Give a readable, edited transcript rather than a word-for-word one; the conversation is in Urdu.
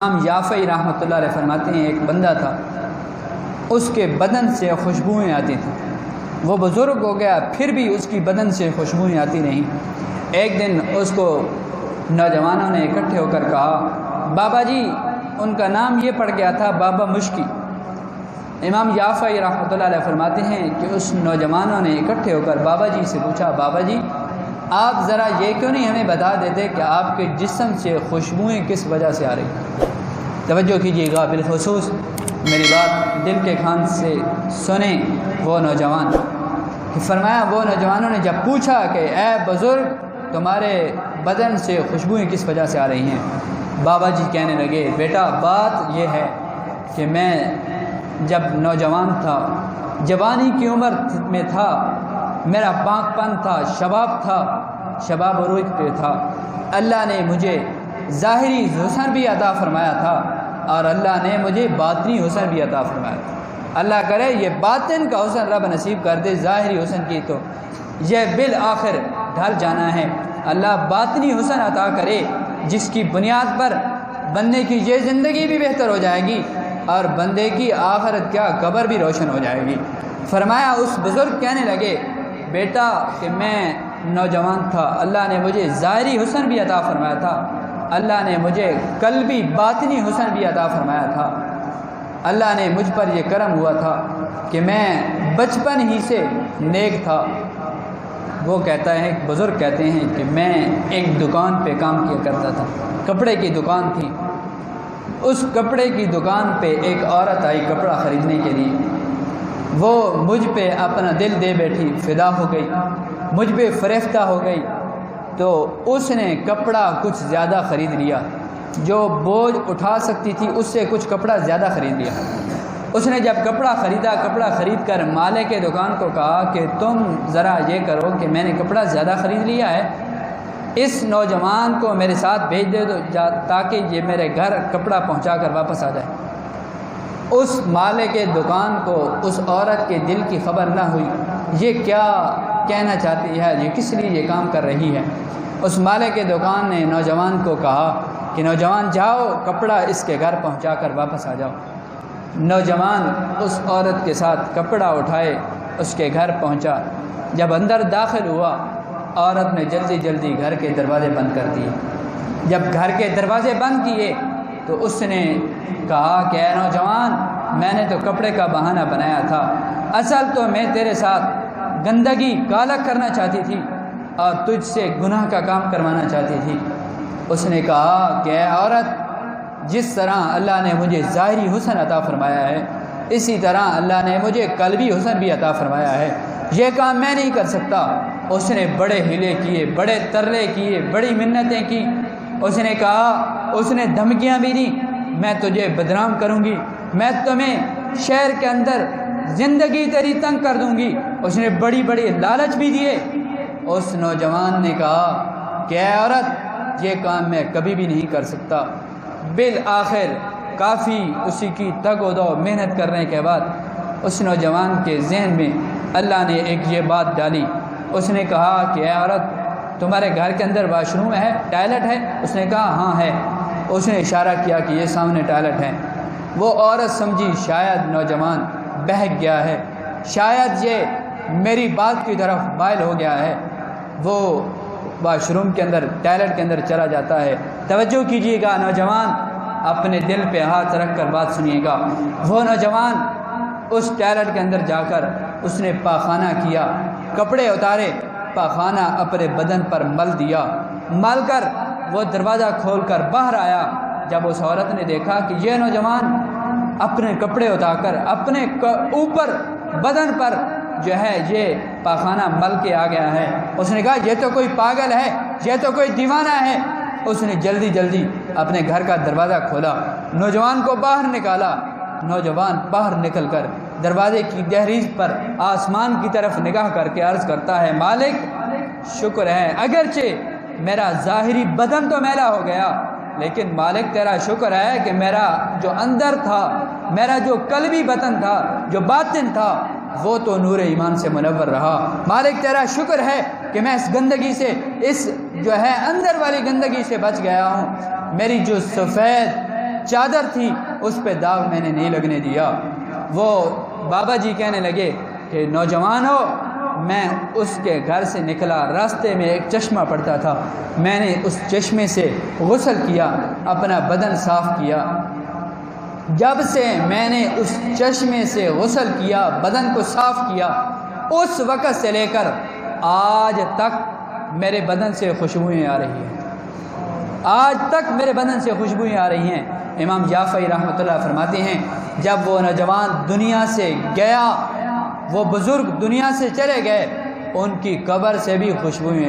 امام یافعی رحمۃ اللہ علیہ فرماتے ہیں ایک بندہ تھا، اس کے بدن سے خوشبوئیں آتی تھیں۔ وہ بزرگ ہو گیا پھر بھی اس کی بدن سے خوشبوئیں آتی نہیں۔ ایک دن اس کو نوجوانوں نے اکٹھے ہو کر کہا، بابا جی، ان کا نام یہ پڑ گیا تھا بابا مشکی۔ امام یافعی رحمۃ اللہ علیہ فرماتے ہیں کہ اس نوجوانوں نے اکٹھے ہو کر بابا جی سے پوچھا، بابا جی آپ ذرا یہ کیوں نہیں ہمیں بتا دیتے کہ آپ کے جسم سے خوشبوئیں کس وجہ سے آ رہی؟ توجہ کیجیے گا، بالخصوص میری بات دل کے کان سے سنیں وہ نوجوان کہ فرمایا وہ نوجوانوں نے جب پوچھا کہ اے بزرگ تمہارے بدن سے خوشبوئیں کس وجہ سے آ رہی ہیں، بابا جی کہنے لگے، بیٹا بات یہ ہے کہ میں جب نوجوان تھا، جوانی کی عمر میں تھا، میرا پاک پن تھا، شباب تھا، شباب عروج پہ تھا، اللہ نے مجھے ظاہری حسن بھی عطا فرمایا تھا اور اللہ نے مجھے باطنی حسن بھی عطا فرمایا تھا۔ اللہ کرے یہ باطن کا حسن رب نصیب کر دے، ظاہری حسن کی تو یہ بالآخر ڈھل جانا ہے۔ اللہ باطنی حسن عطا کرے جس کی بنیاد پر بندے کی یہ زندگی بھی بہتر ہو جائے گی اور بندے کی آخرت کیا قبر بھی روشن ہو جائے گی۔ فرمایا اس بزرگ کہنے لگے، بیٹا کہ میں نوجوان تھا، اللہ نے مجھے ظاہری حسن بھی عطا فرمایا تھا، اللہ نے مجھے قلبی باطنی حسن بھی عطا فرمایا تھا، اللہ نے مجھ پر یہ کرم ہوا تھا کہ میں بچپن ہی سے نیک تھا۔ وہ کہتا ہے، ایک بزرگ کہتے ہیں کہ میں ایک دکان پہ کام کیا کرتا تھا، کپڑے کی دکان تھی۔ اس کپڑے کی دکان پہ ایک عورت آئی کپڑا خریدنے کے لیے، وہ مجھ پہ اپنا دل دے بیٹھی، فدا ہو گئی، مجھ پہ فریفتہ ہو گئی، تو اس نے کپڑا کچھ زیادہ خرید لیا، جو بوجھ اٹھا سکتی تھی اس سے کچھ کپڑا زیادہ خرید لیا۔ اس نے جب کپڑا خریدا، کپڑا خرید کر مالک کے دکان کو کہا کہ تم ذرا یہ کرو کہ میں نے کپڑا زیادہ خرید لیا ہے، اس نوجوان کو میرے ساتھ بھیج دے دو تاکہ یہ میرے گھر کپڑا پہنچا کر واپس آ جائے۔ اس مالک کے دکان کو اس عورت کے دل کی خبر نہ ہوئی، یہ کیا کہنا چاہتی ہے، یہ کس لیے یہ کام کر رہی ہے۔ اس مالک کے دکان نے نوجوان کو کہا کہ نوجوان جاؤ کپڑا اس کے گھر پہنچا کر واپس آ جاؤ۔ نوجوان اس عورت کے ساتھ کپڑا اٹھائے اس کے گھر پہنچا۔ جب اندر داخل ہوا، عورت نے جلدی جلدی گھر کے دروازے بند کر دیے۔ جب گھر کے دروازے بند کیے تو اس نے کہا کہ اے نوجوان، میں نے تو کپڑے کا بہانہ بنایا تھا، اصل تو میں تیرے ساتھ گندگی کالا کرنا چاہتی تھی اور تجھ سے گناہ کا کام کروانا چاہتی تھی۔ اس نے کہا کہ اے عورت، جس طرح اللہ نے مجھے ظاہری حسن عطا فرمایا ہے، اسی طرح اللہ نے مجھے قلبی حسن بھی عطا فرمایا ہے، یہ کام میں نہیں کر سکتا۔ اس نے بڑے ہیلے کیے، بڑے ترلے کیے، بڑی منتیں کی۔ اس نے کہا، اس نے دھمکیاں بھی دیں، میں تجھے بدنام کروں گی، میں تمہیں شہر کے اندر زندگی تیری تنگ کر دوں گی۔ اس نے بڑی بڑی لالچ بھی دیے۔ اس نوجوان نے کہا کہ اے عورت، یہ کام میں کبھی بھی نہیں کر سکتا۔ بالآخر کافی اسی کی تگ و دو محنت کرنے کے بعد اس نوجوان کے ذہن میں اللہ نے ایک یہ بات ڈالی۔ اس نے کہا کہ اے عورت، تمہارے گھر کے اندر واش روم ہے، ٹوائلٹ ہے؟ اس نے کہا ہاں ہے۔ اس نے اشارہ کیا کہ یہ سامنے ٹوائلٹ ہے۔ وہ عورت سمجھی شاید نوجوان بہک گیا ہے، شاید یہ میری بات کی طرف مائل ہو گیا ہے۔ وہ واش روم کے اندر، ٹوائلٹ کے اندر چلا جاتا ہے۔ توجہ کیجیے گا، نوجوان اپنے دل پہ ہاتھ رکھ کر بات سنیے گا۔ وہ نوجوان اس ٹوائلٹ کے اندر جا کر اس نے پاخانہ کیا، کپڑے اتارے، پاخانہ اپنے بدن پر مل دیا۔ مل کر وہ دروازہ کھول کر باہر آیا۔ جب اس عورت نے دیکھا کہ یہ نوجوان اپنے کپڑے اتار کر اپنے اوپر بدن پر جو ہے یہ پاخانہ مل کے آ گیا ہے، اس نے کہا یہ تو کوئی پاگل ہے، یہ تو کوئی دیوانہ ہے۔ اس نے جلدی جلدی اپنے گھر کا دروازہ کھولا، نوجوان کو باہر نکالا۔ نوجوان باہر نکل کر دروازے کی دہلیز پر آسمان کی طرف نگاہ کر کے عرض کرتا ہے، مالک شکر ہے، اگرچہ میرا ظاہری بدن تو میلا ہو گیا، لیکن مالک تیرا شکر ہے کہ میرا جو اندر تھا، میرا جو قلبی باطن تھا، جو باطن تھا، وہ تو نور ایمان سے منور رہا۔ مالک تیرا شکر ہے کہ میں اس گندگی سے، اس جو ہے اندر والی گندگی سے بچ گیا ہوں۔ میری جو سفید چادر تھی اس پہ داغ میں نے نہیں لگنے دیا۔ وہ بابا جی کہنے لگے کہ نوجوان ہو، میں اس کے گھر سے نکلا، راستے میں ایک چشمہ پڑتا تھا، میں نے اس چشمے سے غسل کیا، اپنا بدن صاف کیا۔ جب سے میں نے اس چشمے سے غسل کیا، بدن کو صاف کیا، اس وقت سے لے کر آج تک میرے بدن سے خوشبوئیں آ رہی ہیں، آج تک میرے بدن سے خوشبوئیں آ رہی ہیں۔ امام جعفری رحمۃ اللہ فرماتے ہیں جب وہ نوجوان دنیا سے گیا، وہ بزرگ دنیا سے چلے گئے، ان کی قبر سے بھی خوشبوئیں